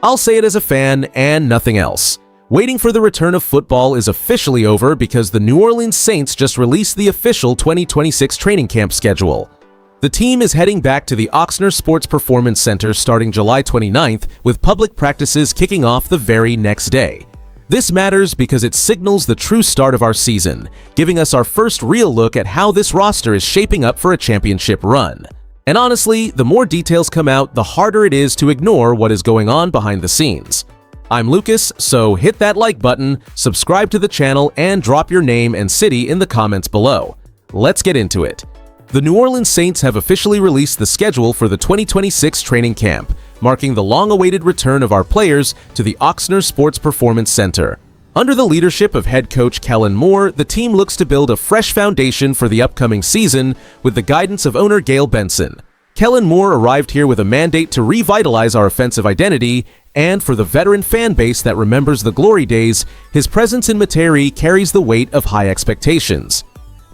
I'll say it as a fan and nothing else. Waiting for the return of football is officially over because the New Orleans Saints just released the official 2026 training camp schedule. The team is heading back to the Ochsner Sports Performance Center starting July 29th, with public practices kicking off the very next day. This matters because it signals the true start of our season, giving us our first real look at how this roster is shaping up for a championship run. And honestly, the more details come out, the harder it is to ignore what is going on behind the scenes. I'm Lucas, so hit that like button, subscribe to the channel, and drop your name and city in the comments below. Let's get into it. The New Orleans Saints have officially released the schedule for the 2026 training camp, marking the long-awaited return of our players to the Ochsner Sports Performance Center. Under the leadership of head coach Kellen Moore, the team looks to build a fresh foundation for the upcoming season with the guidance of owner Gayle Benson. Kellen Moore arrived here with a mandate to revitalize our offensive identity, and for the veteran fan base that remembers the glory days, his presence in Metairie carries the weight of high expectations.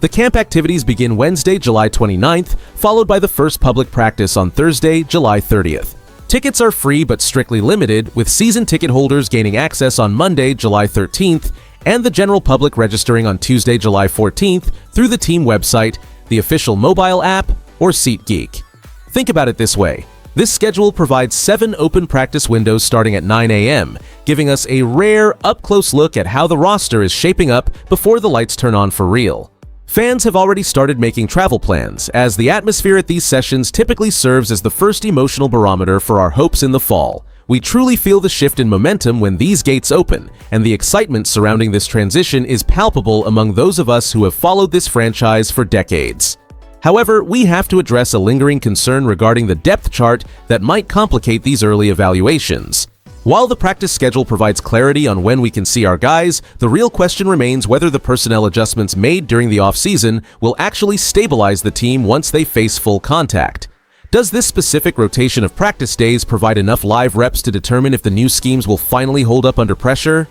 The camp activities begin Wednesday, July 29th, followed by the first public practice on Thursday, July 30th. Tickets are free but strictly limited, with season ticket holders gaining access on Monday, July 13th, and the general public registering on Tuesday, July 14th through the team website, the official mobile app, or SeatGeek. Think about it this way. This schedule provides 7 open practice windows starting at 9 a.m., giving us a rare, up-close look at how the roster is shaping up before the lights turn on for real. Fans have already started making travel plans, as the atmosphere at these sessions typically serves as the first emotional barometer for our hopes in the fall. We truly feel the shift in momentum when these gates open, and the excitement surrounding this transition is palpable among those of us who have followed this franchise for decades. However, we have to address a lingering concern regarding the depth chart that might complicate these early evaluations. While the practice schedule provides clarity on when we can see our guys, the real question remains whether the personnel adjustments made during the offseason will actually stabilize the team once they face full contact. Does this specific rotation of practice days provide enough live reps to determine if the new schemes will finally hold up under pressure?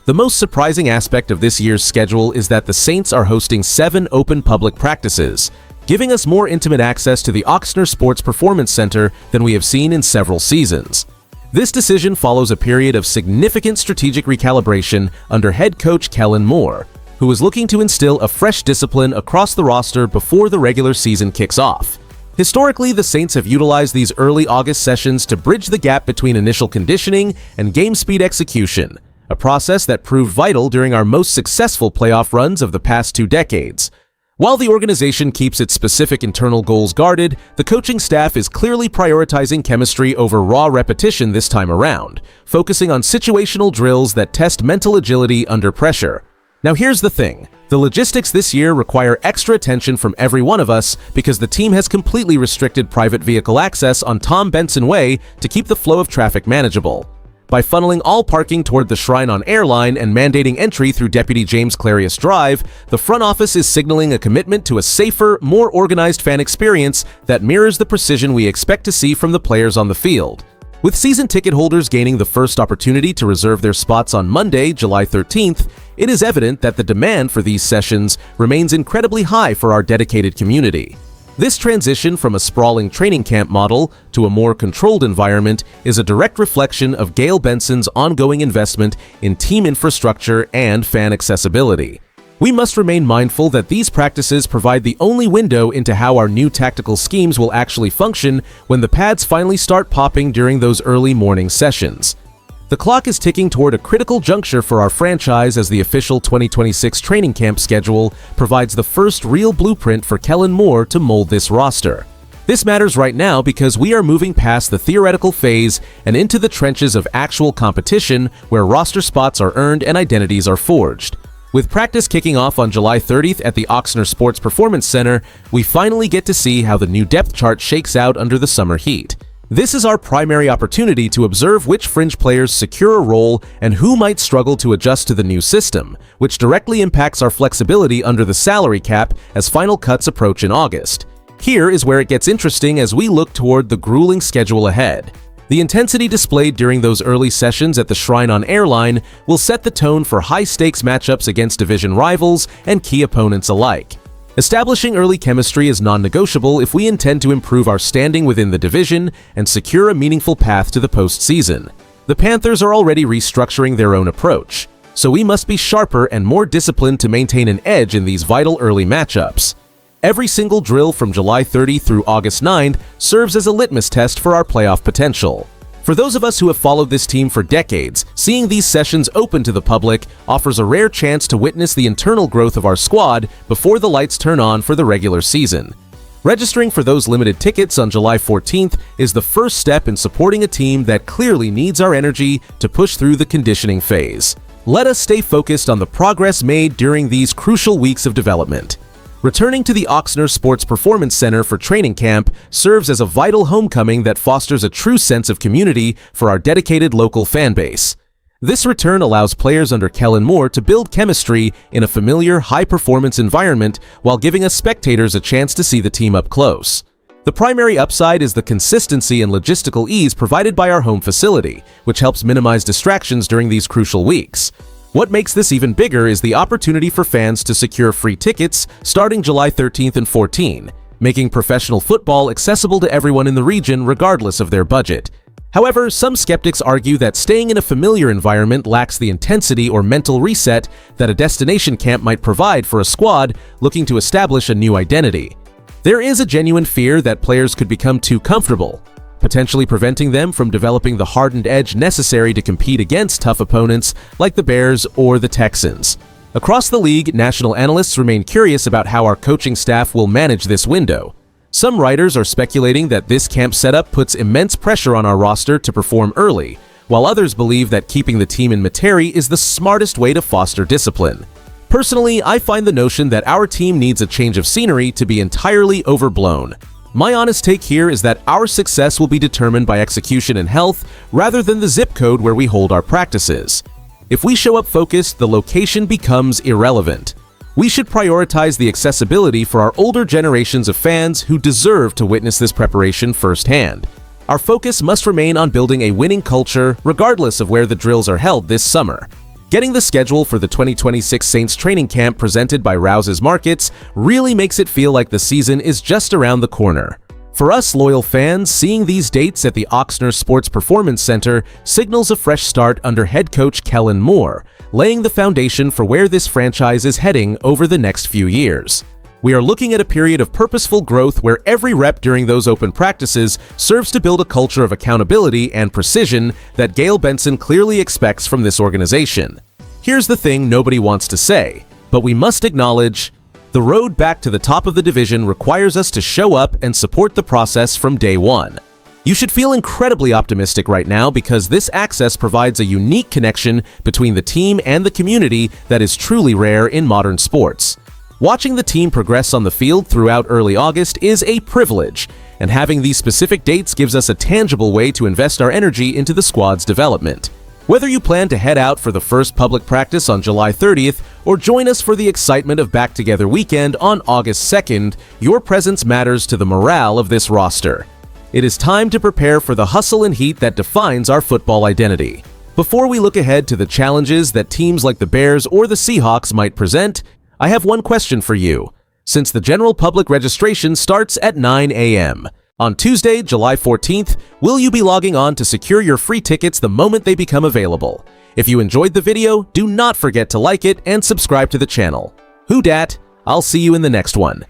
The most surprising aspect of this year's schedule is that the Saints are hosting 7 open public practices, giving us more intimate access to the Ochsner Sports Performance Center than we have seen in several seasons. This decision follows a period of significant strategic recalibration under head coach Kellen Moore, who is looking to instill a fresh discipline across the roster before the regular season kicks off. Historically, the Saints have utilized these early August sessions to bridge the gap between initial conditioning and game speed execution, a process that proved vital during our most successful playoff runs of the past 2 decades. While the organization keeps its specific internal goals guarded, the coaching staff is clearly prioritizing chemistry over raw repetition this time around, focusing on situational drills that test mental agility under pressure. Now here's the thing. The logistics this year require extra attention from every one of us because the team has completely restricted private vehicle access on Tom Benson Way to keep the flow of traffic manageable. By funneling all parking toward the Shrine on Airline and mandating entry through Deputy James Clarius Drive, the front office is signaling a commitment to a safer, more organized fan experience that mirrors the precision we expect to see from the players on the field. With season ticket holders gaining the first opportunity to reserve their spots on Monday, July 13th, it is evident that the demand for these sessions remains incredibly high for our dedicated community. This transition from a sprawling training camp model to a more controlled environment is a direct reflection of Gayle Benson's ongoing investment in team infrastructure and fan accessibility. We must remain mindful that these practices provide the only window into how our new tactical schemes will actually function when the pads finally start popping during those early morning sessions. The clock is ticking toward a critical juncture for our franchise as the official 2026 training camp schedule provides the first real blueprint for Kellen Moore to mold this roster. This matters right now because we are moving past the theoretical phase and into the trenches of actual competition where roster spots are earned and identities are forged. With practice kicking off on July 30th at the Ochsner Sports Performance Center, we finally get to see how the new depth chart shakes out under the summer heat. This is our primary opportunity to observe which fringe players secure a role and who might struggle to adjust to the new system, which directly impacts our flexibility under the salary cap as final cuts approach in August. Here is where it gets interesting as we look toward the grueling schedule ahead. The intensity displayed during those early sessions at the Shrine on Airline will set the tone for high-stakes matchups against division rivals and key opponents alike. Establishing early chemistry is non-negotiable if we intend to improve our standing within the division and secure a meaningful path to the postseason. The Panthers are already restructuring their own approach, so we must be sharper and more disciplined to maintain an edge in these vital early matchups. Every single drill from July 30 through August 9 serves as a litmus test for our playoff potential. For those of us who have followed this team for decades, seeing these sessions open to the public offers a rare chance to witness the internal growth of our squad before the lights turn on for the regular season. Registering for those limited tickets on July 14th is the first step in supporting a team that clearly needs our energy to push through the conditioning phase. Let us stay focused on the progress made during these crucial weeks of development. Returning to the Ochsner Sports Performance Center for training camp serves as a vital homecoming that fosters a true sense of community for our dedicated local fan base. This return allows players under Kellen Moore to build chemistry in a familiar, high-performance environment while giving us spectators a chance to see the team up close. The primary upside is the consistency and logistical ease provided by our home facility, which helps minimize distractions during these crucial weeks. What makes this even bigger is the opportunity for fans to secure free tickets starting July 13th and 14, making professional football accessible to everyone in the region regardless of their budget. However, some skeptics argue that staying in a familiar environment lacks the intensity or mental reset that a destination camp might provide for a squad looking to establish a new identity. There is a genuine fear that players could become too comfortable, potentially preventing them from developing the hardened edge necessary to compete against tough opponents like the Bears or the Texans. Across the league, national analysts remain curious about how our coaching staff will manage this window. Some writers are speculating that this camp setup puts immense pressure on our roster to perform early, while others believe that keeping the team in Metairie is the smartest way to foster discipline. Personally, I find the notion that our team needs a change of scenery to be entirely overblown. My honest take here is that our success will be determined by execution and health rather than the zip code where we hold our practices. If we show up focused, the location becomes irrelevant. We should prioritize the accessibility for our older generations of fans who deserve to witness this preparation firsthand. Our focus must remain on building a winning culture regardless of where the drills are held this summer. Getting the schedule for the 2026 Saints training camp presented by Rouse's Markets really makes it feel like the season is just around the corner. For us loyal fans, seeing these dates at the Ochsner Sports Performance Center signals a fresh start under head coach Kellen Moore, laying the foundation for where this franchise is heading over the next few years. We are looking at a period of purposeful growth where every rep during those open practices serves to build a culture of accountability and precision that Gail Benson clearly expects from this organization. Here's the thing nobody wants to say, but we must acknowledge: the road back to the top of the division requires us to show up and support the process from day one. You should feel incredibly optimistic right now because this access provides a unique connection between the team and the community that is truly rare in modern sports. Watching the team progress on the field throughout early August is a privilege, and having these specific dates gives us a tangible way to invest our energy into the squad's development. Whether you plan to head out for the first public practice on July 30th or join us for the excitement of Back Together weekend on August 2nd, your presence matters to the morale of this roster. It is time to prepare for the hustle and heat that defines our football identity. Before we look ahead to the challenges that teams like the Bears or the Seahawks might present, I have one question for you. Since the general public registration starts at 9 a.m., on Tuesday, July 14th, will you be logging on to secure your free tickets the moment they become available? If you enjoyed the video, do not forget to like it and subscribe to the channel. Who Dat? I'll see you in the next one.